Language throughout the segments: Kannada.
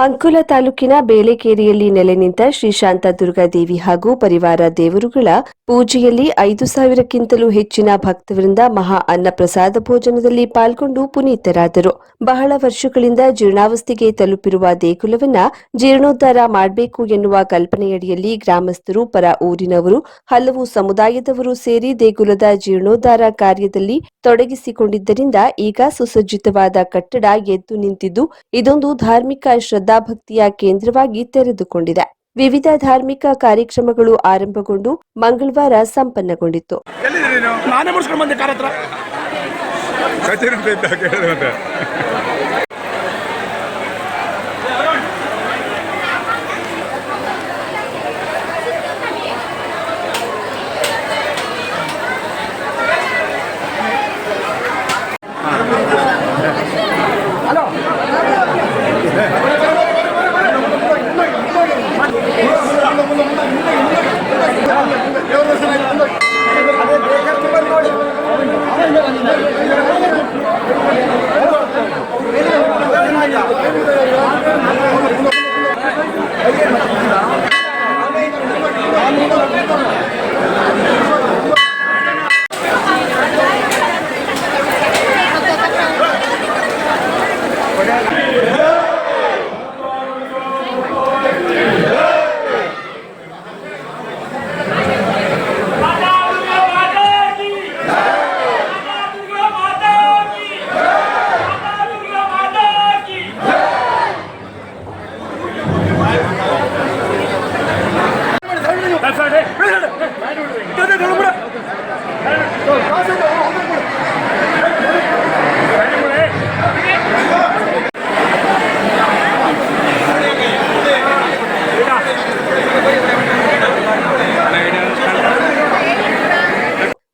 ಅಂಕೋಲ ತಾಲೂಕಿನ ಬೇಲೆಕೇರಿಯಲ್ಲಿ ನೆಲೆ ನಿಂತ ಶ್ರೀ ಶಾಂತಾದುರ್ಗಾದೇವಿ ಹಾಗೂ ಪರಿವಾರ ದೇವರುಗಳ ಪೂಜೆಯಲ್ಲಿ 5,000ಕ್ಕಿಂತಲೂ ಹೆಚ್ಚಿನ ಭಕ್ತವೃಂದ ಮಹಾ ಅನ್ನಪ್ರಸಾದ ಭೋಜನದಲ್ಲಿ ಪಾಲ್ಗೊಂಡು ಪುನೀತರಾದರು. ಬಹಳ ವರ್ಷಗಳಿಂದ ಜೀರ್ಣಾವಸ್ಥೆಗೆ ತಲುಪಿರುವ ದೇಗುಲವನ್ನ ಜೀರ್ಣೋದ್ಧಾರ ಮಾಡಬೇಕು ಎನ್ನುವ ಕಲ್ಪನೆಯಡಿಯಲ್ಲಿ ಗ್ರಾಮಸ್ಥರು, ಪರ ಊರಿನವರು, ಹಲವು ಸಮುದಾಯದವರು ಸೇರಿ ದೇಗುಲದ ಜೀರ್ಣೋದ್ಧಾರ ಕಾರ್ಯದಲ್ಲಿ ತೊಡಗಿಸಿಕೊಂಡಿದ್ದರಿಂದ ಈಗ ಸುಸಜ್ಜಿತವಾದ ಕಟ್ಟಡ ಎದ್ದು ನಿಂತಿದ್ದು ಇದೊಂದು ಧಾರ್ಮಿಕ ಶ್ರದ್ಧಾಭಕ್ತಿಯ ಕೇಂದ್ರವಾಗಿ ತೆರೆದುಕೊಂಡಿದೆ. ವಿವಿಧ ಧಾರ್ಮಿಕ ಕಾರ್ಯಕ್ರಮಗಳು ಆರಂಭಗೊಂಡು ಮಂಗಳವಾರ ಸಂಪನ್ನಗೊಂಡಿತ್ತು.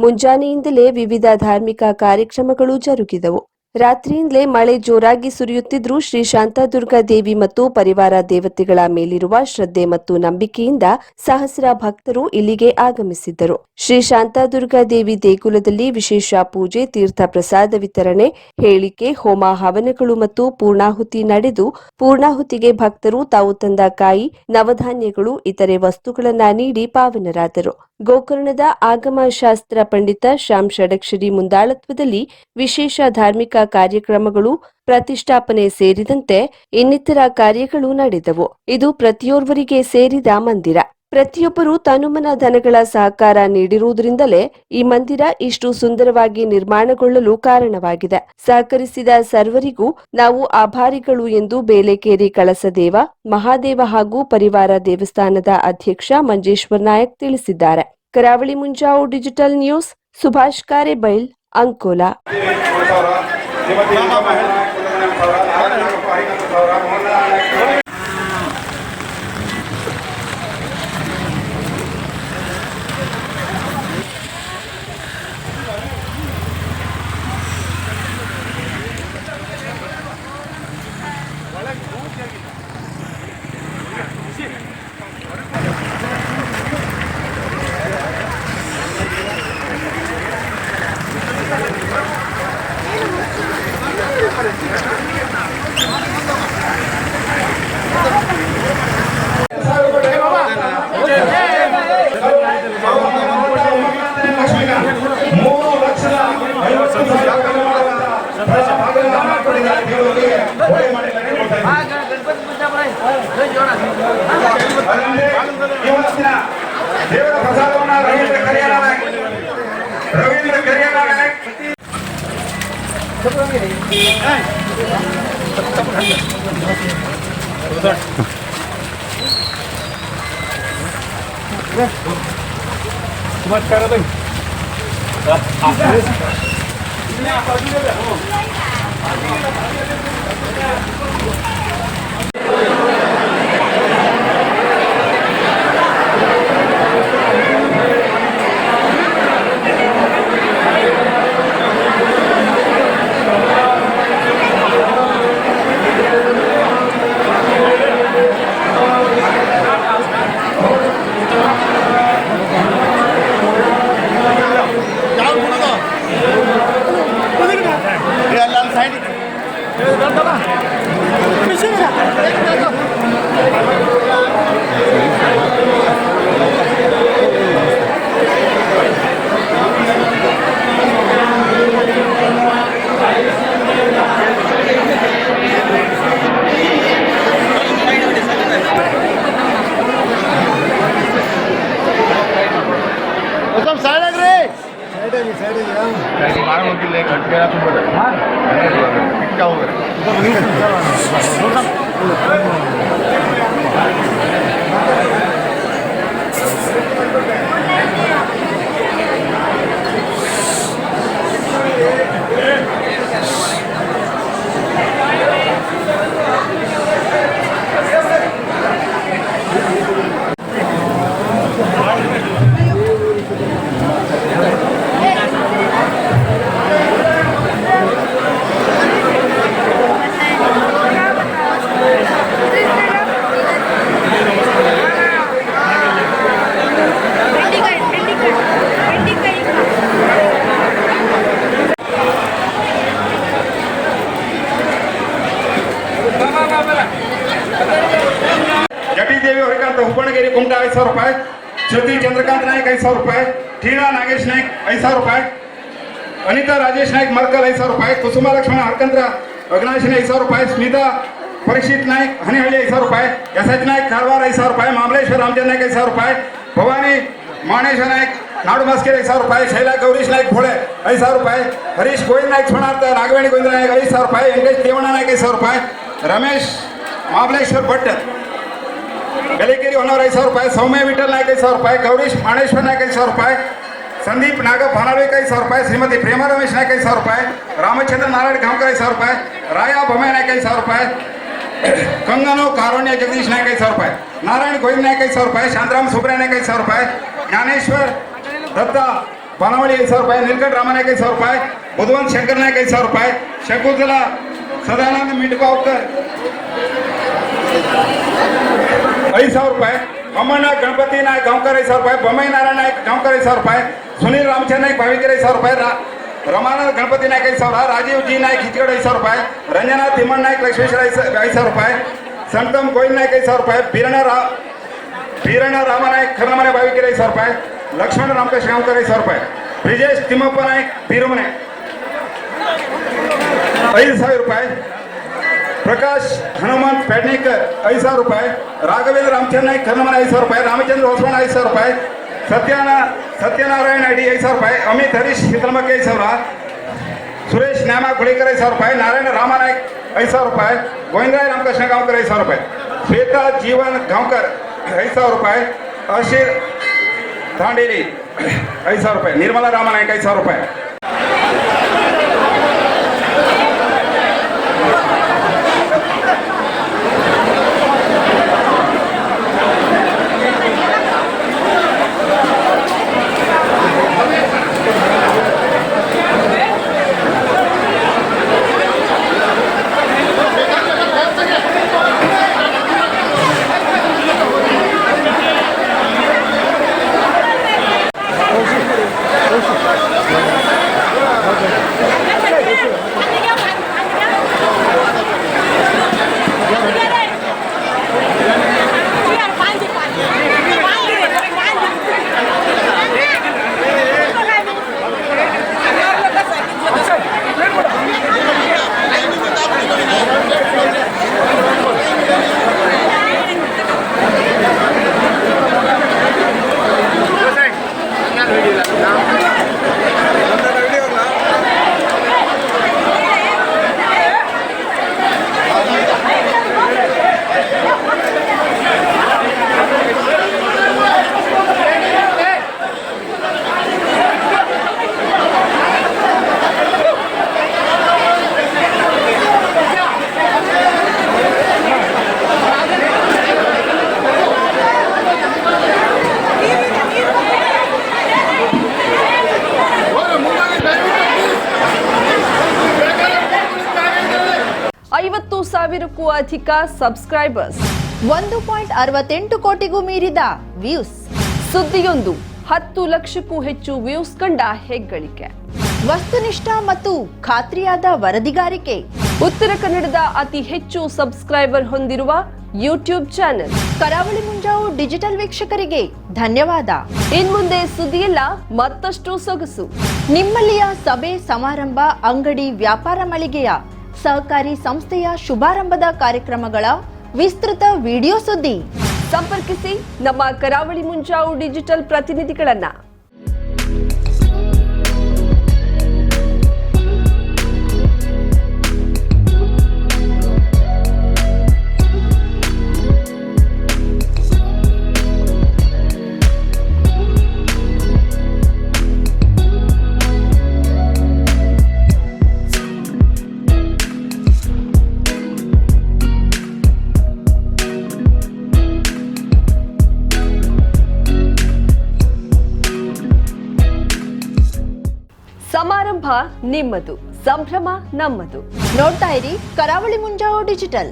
ಮುಂಜಾನೆಯಿಂದಲೇ ವಿವಿಧ ಧಾರ್ಮಿಕ ಕಾರ್ಯಕ್ರಮಗಳು ಜರುಗಿದವು. ರಾತ್ರಿಯಿಂದಲೇ ಮಳೆ ಜೋರಾಗಿ ಸುರಿಯುತ್ತಿದ್ದರೂ ಶ್ರೀ ಶಾಂತಾದುರ್ಗಾ ದೇವಿ ಮತ್ತು ಪರಿವಾರ ದೇವತೆಗಳ ಮೇಲಿರುವ ಶ್ರದ್ಧೆ ಮತ್ತು ನಂಬಿಕೆಯಿಂದ ಸಹಸ್ರ ಭಕ್ತರು ಇಲ್ಲಿಗೆ ಆಗಮಿಸಿದ್ದರು. ಶ್ರೀ ಶಾಂತಾದುರ್ಗಾ ದೇವಿ ದೇಗುಲದಲ್ಲಿ ವಿಶೇಷ ಪೂಜೆ, ತೀರ್ಥ ಪ್ರಸಾದ ವಿತರಣೆ, ಹೇಳಿಕೆ, ಹೋಮ ಹವನಗಳು ಮತ್ತು ಪೂರ್ಣಾಹುತಿ ನಡೆದು ಪೂರ್ಣಾಹುತಿಗೆ ಭಕ್ತರು ತಾವು ತಂದ ಕಾಯಿ, ನವಧಾನ್ಯಗಳು, ಇತರೆ ವಸ್ತುಗಳನ್ನ ನೀಡಿ ಪಾವನರಾದರು. ಗೋಕರ್ಣದ ಆಗಮಶಾಸ್ತ್ರ ಪಂಡಿತ ಶ್ಯಾಮ್ ಷಡಕ್ಷರಿ ಮುಂದಾಳತ್ವದಲ್ಲಿ ವಿಶೇಷ ಧಾರ್ಮಿಕ ಕಾರ್ಯಕ್ರಮಗಳು, ಪ್ರತಿಷ್ಠಾಪನೆ ಸೇರಿದಂತೆ ಇನ್ನಿತರ ಕಾರ್ಯಗಳು ನಡೆದವು. ಇದು ಪ್ರತಿಯೋರ್ವರಿಗೆ ಸೇರಿದ ಮಂದಿರ. ಪ್ರತಿಯೊಬ್ಬರು ತನುಮನ ಧನಗಳ ಸಹಕಾರ ನೀಡಿರುವುದರಿಂದಲೇ ಈ ಮಂದಿರ ಇಷ್ಟು ಸುಂದರವಾಗಿ ನಿರ್ಮಾಣಗೊಳ್ಳಲು ಕಾರಣವಾಗಿದೆ. ಸಹಕರಿಸಿದ ಸರ್ವರಿಗೂ ನಾವು ಆಭಾರಿಗಳು ಎಂದು ಬೇಲೆಕೇರಿ ಕಳಸದೇವ, ಮಹಾದೇವ ಹಾಗೂ ಪರಿವಾರ ದೇವಸ್ಥಾನದ ಅಧ್ಯಕ್ಷ ಮಂಜೇಶ್ವರ್ ನಾಯಕ್ ತಿಳಿಸಿದ್ದಾರೆ. ಕರಾವಳಿ ಮುಂಜಾವು ಡಿಜಿಟಲ್ ನ್ಯೂಸ್, ಸುಭಾಷ್ ಕಾರೆಬೈಲ್, ಅಂಕೋಲಾ. ದೇವರ ಪ್ರಸಾದವನ್ನು ರವೀಂದ್ರ ಕರಿಯಾನಾಯಕ್ साइड ಶ್ರೀದೇವಿ ಹೊರಕಾಂತ ಹುಬ್ಬಣಗೇರಿ ಕುಮಟಾ 5,000 ರೂಪಾಯಿ. ಜ್ಯೋತಿ ಚಂದ್ರಕಾಂತ್ ನಾಯ್ಕ್ 5,000 ರೂಪಾಯಿ. ಟೀನಾ ನಾಗೇಶ್ ನಾಯ್ಕ್ 5,000 ರೂಪಾಯಿ. ಅನಿತಾ ರಾಜೇಶ್ ನಾಯ್ಕ್ ಮರ್ಕಲ್ 5,000 ರೂಪಾಯಿ. ಕುಸುಮ ಲಕ್ಷ್ಮಣ ಹರ್ಕಂದ್ರ ಅಗ್ನಾಶಿನಿ 5,000 ರೂಪಾಯಿ. ಸ್ಮಿತಾ ಪರೀಕ್ಷಿತ್ ನಾಯ್ಕ್ ಹನಿಹಳ್ಳಿ 5,000 ರೂಪಾಯಿ. ಎಸ್.ಎಚ್. ನಾಯ್ಕ್ ಕಾರವಾರ 5,000 ರೂಪಾಯಿ. ಮಾಮಲೇಶ್ವರ ರಾಮಚಂದ್ರ ನಾಯ್ಕ್ 5,000 ರೂಪಾಯಿ. ಭವಾನಿ ಮಾಣೇಶ್ವರ ನಾಯ್ಕ್ ನಾಡು ಮಾಸ್ಕೇರಿ 5,000 ರೂಪಾಯಿ. ಶೈಲಾ ಗೌರೀಶ್ ನಾಯ್ಕ್ ಭೋಳೆ 5,000 ರೂಪಾಯಿ. ಹರೀಶ್ ಗೋವಿಂದ್ ನಾಯ್ಕ್ ಸೋಣಾರ್ಥ ನಾಗವೇಣಿ ಗೋವಿಂದ ನಾಯ್ಕ್ 5,000 ರೂಪಾಯಿ. ವೆಂಕಟೇಶ್ ದೇವಣ್ಣ ನಾಯ್ಕ್ 5,000 ರೂಪಾಯಿ. ರಮೇಶ್ ಮಾಮಲೇಶ್ವರ್ ಭಟ್ ಬೆಳಕೇರಿ ಹೊನ್ನೂರ 5,000 ರೂಪಾಯಿ. ಸೌಮ್ಯ ವಿಠಲ್ ನಾಯ್ಕ್ 5,000 ರೂಪಾಯಿ. ಗೌರೀಶ್ ಮಾಣೇಶ್ವರ್ ನಾಯ್ಕ್ 5,000 ರೂಪಾಯಿ. ಸಂದೀಪ್ ನಾಗಪ್ಪ ಹಾನಳ್ಳಿಕ 5,000 ರೂಪಾಯಿ. ಶ್ರೀಮತಿ ಪ್ರೇಮ ರಮೇಶ್ ನಾಯ್ಕ್ 5,000 ರೂಪಾಯಿ. ರಾಮಚಂದ್ರ ನಾರಾಯಣ ಗಾಂವ್ಕರ್ 5,000 ರೂಪಾಯಿ. ರಾಯ ಬೊಮ್ಮಾಯಿ ನಾಯ್ಕ್ 5,000 ರೂಪಾಯಿ. ಕಂಗನು ಕಾರುಣ್ಯ ಜಗದೀಶ್ ನಾಯ್ಕ್ 5,000 ರೂಪಾಯಿ. ನಾರಾಯಣ ಗೋವಿಂದ್ ನಾಯ್ಕ್ 5,000 ರೂಪಾಯಿ. ಶಾಂತರಾಮ್ ಸುಬ್ರಹ್ಮಣ್ಯ ನಾಯ್ಕ್ 5,000 ರೂಪಾಯಿ. ಜ್ಞಾನೇಶ್ವರ್ ದತ್ತ ಬನವಳಿ 5,000 ರೂಪಾಯಿ. ನೀಲಕಂಠ ರಾಮನಾಯ್ಕ್ 5,000 ರೂಪಾಯಿ. ಬುಧವಂತ್ ಶಂಕರ್ ನಾಯ್ಕ್ 5,000 ರೂಪಾಯಿ. ಶಕುಂತಲಾ ಸದಾನಂದ ಮಿಟ್ಗಾಂವ್ಕರ್ 5,000 ರೂಪಾಯಿ. ಅಮ್ಮಣ್ಣ ಗಣಪತಿ ನಾಯ್ಕ್ ಗಾಂವ್ಕರ್ 5,000 ರೂಪಾಯಿ. ಬೊಮ್ಮಾಯಿ ನಾರಾಯಣ ನಾಯ್ಕ್ ಗಾಂವ್ಕರ್ 5,000 ರೂಪಾಯಿ. ಸುನೀಲ್ ರಾಮಚಂದ್ರ ನಾಯ್ಕ್ ಭಾವಿಕೆರೆ 5,000 ರೂಪಾಯಿ. ರಮಾನಂದ ಗಣಪತಿ ನಾಯ್ಕ್ 5,000. ರಾಜೀವ್ ಜಿ ನಾಯ್ಕ್ ಹಿತ್ಗಡ 5,000 ರೂಪಾಯಿ. ರಂಜನಾ ತಿಮ್ಮಣ್ಣ ನಾಯ್ಕ್ ಲಕ್ಷ್ಮೇಶ್ವರ 5,000 ರೂಪಾಯಿ. ಸಂತಮ್ ಗೋವಿಂದ್ ನಾಯ್ಕ್ 5,000 ರೂಪಾಯಿ. ಬೀರಣ್ಣ ರಾಮನಾಯ್ಕ್ ಕರ್ನಮನೆ ಭಾವಿಕೆರೆ 5,000 ರೂಪಾಯಿ. ಲಕ್ಷ್ಮಣ ರಾಮಕೃಷ್ಣ ಗಾಂವ್ಕರ್ 5,000 ರೂಪಾಯಿ. ಬ್ರಿಜೇಶ್ ತಿಮ್ಮಪ್ಪ ನಾಯ್ಕ್ ಬೀರಮನೆ 5,000 ರೂಪಾಯಿ. ಪ್ರಕಾಶ್ ಹನುಮಂತ್ ಪೆಡ್ನೇಕರ್ 5,000 ರೂಪಾಯಿ. ರಾಘವೇಂದ್ರ ರಾಮಚಂದ್ರ ನಾಯ್ಕ್ ಕರ್ನಮನೆ 5,000 ರೂಪಾಯಿ. ರಾಮಚಂದ್ರ ಹೊಸಬಣ್ಣ 5,000 ರೂಪಾಯಿ. ಸತ್ಯನಾರಾಯಣ ಅಡಿ 5,000 ರೂಪಾಯಿ. ಅಮಿತ್ ಹರೀಶ್ ಹಿತಲಮಕ್ಕೆ 5,000. ಸುರೇಶ್ ನ್ಯಾಮ ಗುಳಿಕರ್ 5,000 ರೂಪಾಯಿ. ನಾರಾಯಣ ರಾಮನಾಯ್ಕ್ 5,000 ರೂಪಾಯಿ. ಗೋವಿಂದರಾಯ ರಾಮಕೃಷ್ಣ ಗಾಂವ್ಕರ್ 5,000 ರೂಪಾಯಿ. ಶ್ವೇತಾ ಜೀವನ್ ಗಾಂವ್ಕರ್ 5,000 ರೂಪಾಯಿ. ಅಶೀರ್ ದಾಂಡೇಲಿ 5,000 ರೂಪಾಯಿ. ನಿರ್ಮಲಾ ರಾಮನಾಯ್ಕ್ 5,000 ರೂಪಾಯಿ. ಸಾವಿರಕ್ಕೂ ಅಧಿಕ ಸಬ್ಸ್ಕ್ರೈಬರ್ಸ್, 1.68 ಕೋಟಿಗೂ ಮೀರಿದ ವ್ಯೂಸ್, ಸುದ್ದಿಯೊಂದು 10 ಲಕ್ಷಕ್ಕೂ ಹೆಚ್ಚು ವ್ಯೂಸ್ ಕಂಡ ಹೆಗ್ಗಳಿಕೆ, ವಸ್ತುನಿಷ್ಠ ಮತ್ತು ಖಾತ್ರಿಯಾದ ವರದಿಗಾರಿಕೆ, ಉತ್ತರ ಕನ್ನಡದ ಅತಿ ಹೆಚ್ಚು ಸಬ್ಸ್ಕ್ರೈಬರ್ ಹೊಂದಿರುವ ಯೂಟ್ಯೂಬ್ ಚಾನೆಲ್ ಕರಾವಳಿ ಮುಂಜಾವು ಡಿಜಿಟಲ್ ವೀಕ್ಷಕರಿಗೆ ಧನ್ಯವಾದ. ಇನ್ಮುಂದೆ ಸುದ್ದಿಯಲ್ಲ ಮತ್ತಷ್ಟು ಸೊಗಸು. ನಿಮ್ಮಲ್ಲಿಯ ಸಭೆ ಸಮಾರಂಭ, ಅಂಗಡಿ ವ್ಯಾಪಾರ ಮಳಿಗೆಯ ಸಹಕಾರಿ ಸಂಸ್ಥೆಯ ಶುಭಾರಂಭದ ಕಾರ್ಯಕ್ರಮಗಳ ವಿಸ್ತೃತ ವಿಡಿಯೋ ಸುದ್ದಿ. ಸಂಪರ್ಕಿಸಿ ನಮ್ಮ ಕರಾವಳಿ ಮುಂಜಾವು ಡಿಜಿಟಲ್ ಪ್ರತಿನಿಧಿಗಳನ್ನ. ಸಮಾರಂಭ ನಿಮ್ಮದು, ಸಂಭ್ರಮ ನಮ್ಮದು. ನೋಡ್ತಾ ಇರಿ ಕರಾವಳಿ ಮುಂಜಾವು ಡಿಜಿಟಲ್.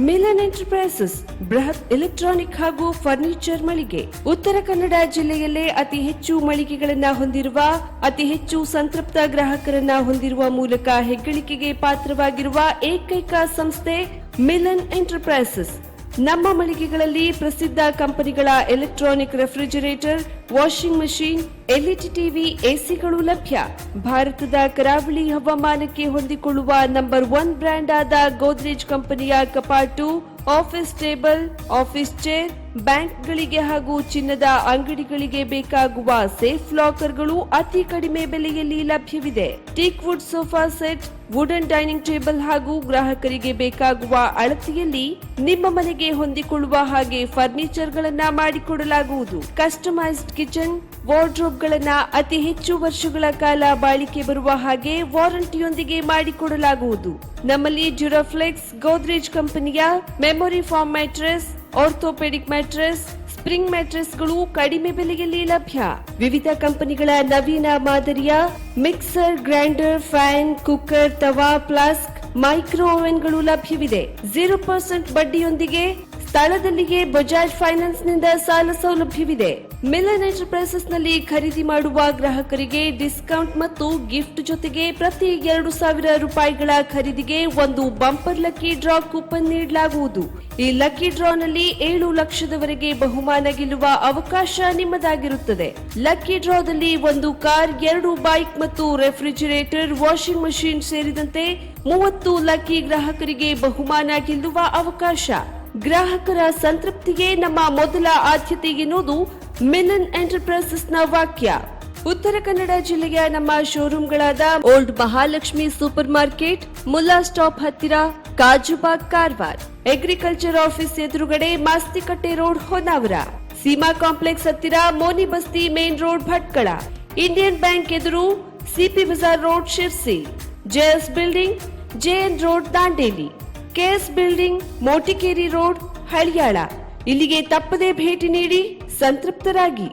ಮಿಲನೆಂಟ್ ಎಂಟರ್ಪ್ರೈಸಸ್ ಬೃಹತ್ ಎಲೆಕ್ಟ್ರಾನಿಕ್ ಹಾಗೂ ಫರ್ನಿಚರ್ ಮಳಿಗೆ. ಉತ್ತರ ಕನ್ನಡ ಜಿಲ್ಲೆಯಲ್ಲೇ ಅತಿ ಹೆಚ್ಚು ಮಳಿಗೆಗಳನ್ನ ಹೊಂದಿರುವ, ಅತಿ ಹೆಚ್ಚು ಸಂತೃಪ್ತ ಗ್ರಾಹಕರನ್ನ ಹೊಂದಿರುವ ಮೂಲಕ ಹೆಗ್ಗಳಿಕೆಗೆ ಪಾತ್ರವಾಗಿರುವ ಏಕೈಕ ಸಂಸ್ಥೆ ಮಿಲನ್ ಎಂಟರ್ಪ್ರೈಸಸ್. ನಮ್ಮ ಮಳಿಗೆಗಳಲ್ಲಿ ಪ್ರಸಿದ್ಧ ಕಂಪನಿಗಳ electronic refrigerator, washing machine, LED TV, ಎಸಿಗಳು ಲಭ್ಯ. ಭಾರತದ ಕರಾವಳಿ ಹವಾಮಾನಕ್ಕೆ ಹೊಂದಿಕೊಳ್ಳುವ ನಂಬರ್ 1 ಬ್ರ್ಯಾಂಡ್ ಆದ ಗೋದ್ರೇಜ್ ಕಂಪನಿಯ ಕಪಾಟು, ಆಫೀಸ್ ಟೇಬಲ್, ಆಫೀಸ್ ಚೇರ್, ಬ್ಯಾಂಕ್ಗಳಿಗೆ ಹಾಗೂ ಚಿನ್ನದ ಅಂಗಡಿಗಳಿಗೆ ಬೇಕಾಗುವ ಸೇಫ್ ಲಾಕರ್ಗಳು ಅತಿ ಕಡಿಮೆ ಬೆಲೆಯಲ್ಲಿ ಲಭ್ಯವಿದೆ. Teak wood sofa set, wooden dining table ಹಾಗೂ ಗ್ರಾಹಕರಿಗೆ ಬೇಕಾಗುವ ಅಳತೆಯಲ್ಲಿ ನಿಮ್ಮ ಮನೆಗೆ ಹೊಂದಿಕೊಳ್ಳುವ ಹಾಗೆ ಫರ್ನಿಚರ್ ಗಳನ್ನ ಮಾಡಿಕೊಡಲಾಗುವುದು. ಕಸ್ಟಮೈಸ್ಡ್ ಕಿಚನ್, ವಾರ್ಡ್ರೋಬ್ ಗಳನ್ನ ಅತಿ ಹೆಚ್ಚು ವರ್ಷಗಳ ಕಾಲ ಬಾಳಿಕೆ ಬರುವ ಹಾಗೆ ವಾರಂಟಿಯೊಂದಿಗೆ ಮಾಡಿಕೊಡಲಾಗುವುದು. ನಮ್ಮಲ್ಲಿ ಡ್ಯೂರಾಫ್ಲೆಕ್ಸ್, ಗೋದ್ರೇಜ್ ಕಂಪನಿಯ memory foam mattress, orthopaedic mattress, spring ಮ್ಯಾಟ್ರೆಸ್ಗಳು ಕಡಿಮೆ ಬೆಲೆಯಲ್ಲಿ ಲಭ್ಯ. ವಿವಿಧ ಕಂಪನಿಗಳ ನವೀನ ಮಾದರಿಯ ಮಿಕ್ಸರ್, ಗ್ರೈಂಡರ್, ಫ್ಯಾನ್, ಕುಕ್ಕರ್, ತವಾ, ಫ್ಲಾಸ್ಕ್, ಮೈಕ್ರೋ ಓವೆನ್ಗಳು ಲಭ್ಯವಿದೆ. 0% ಬಡ್ಡಿಯೊಂದಿಗೆ ಸ್ಥಳದಲ್ಲಿಯೇ ಬಜಾಜ್ ಫೈನಾನ್ಸ್ ನಿಂದ ಸಾಲ ಸೌಲಭ್ಯವಿದೆ. ಮಿಲನ್ ಎಂಟರ್ಪ್ರೈಸಸ್ ನಲ್ಲಿ ಖರೀದಿ ಮಾಡುವ ಗ್ರಾಹಕರಿಗೆ ಡಿಸ್ಕೌಂಟ್ ಮತ್ತು ಗಿಫ್ಟ್ ಜೊತೆಗೆ ಪ್ರತಿ 2,000 ರೂಪಾಯಿಗಳ ಖರೀದಿಗೆ ಒಂದು ಬಂಪರ್ ಲಕ್ಕಿ ಡ್ರಾ ಕೂಪನ್ ನೀಡಲಾಗುವುದು. ಈ ಲಕ್ಕಿ ಡ್ರಾನಲ್ಲಿ 7 ಲಕ್ಷದವರೆಗೆ ಬಹುಮಾನ ಗೆಲ್ಲುವ ಅವಕಾಶ ನಿಮ್ಮದಾಗಿರುತ್ತದೆ. ಲಕ್ಕಿ ಡ್ರಾದಲ್ಲಿ 1 ಕಾರ್, 2 ಬೈಕ್ ಮತ್ತು ರೆಫ್ರಿಜರೇಟರ್, ವಾಷಿಂಗ್ ಮಷೀನ್ ಸೇರಿದಂತೆ 30 ಲಕ್ಕಿ ಗ್ರಾಹಕರಿಗೆ ಬಹುಮಾನ ಗೆಲ್ಲುವ ಅವಕಾಶ. ಗ್ರಾಹಕರ ಸಂತೃಪ್ತಿಗೆ ನಮ್ಮ ಮೊದಲ ಆದ್ಯತೆ ಎನ್ನುವುದು ಮಿಲನ್ ಎಂಟರ್ಪ್ರೈಸಸ್ ನ ವಾಕ್ಯ. ಉತ್ತರ ಕನ್ನಡ ಜಿಲ್ಲೆಯ ನಮ್ಮ ಶೋರೂಮ್ಗಳಾದ old Mahalakshmi super market, Mulla stop ಹತ್ತಿರ, ಕಾಜುಬಾಗ್, ಕಾರವಾರ, ಅಗ್ರಿಕಲ್ಚರ್ ಆಫೀಸ್ ಎದುರುಗಡೆ, ಮಾಸ್ತಿಕಟ್ಟೆ ರೋಡ್, ಹೊನ್ನಾವರ, ಸೀಮಾ ಕಾಂಪ್ಲೆಕ್ಸ್ ಹತ್ತಿರ, Moni Basti main road, Bhatkal, Indian bank ಎದುರು, CP Bazar road, Sirsi, JS building, JN road, Dandeli, KS building, Motikeri road, Haliyal. ಇಲ್ಲಿಗೆ ತಪ್ಪದೇ ಭೇಟಿ ನೀಡಿ ಸಂತೃಪ್ತರಾಗಿ.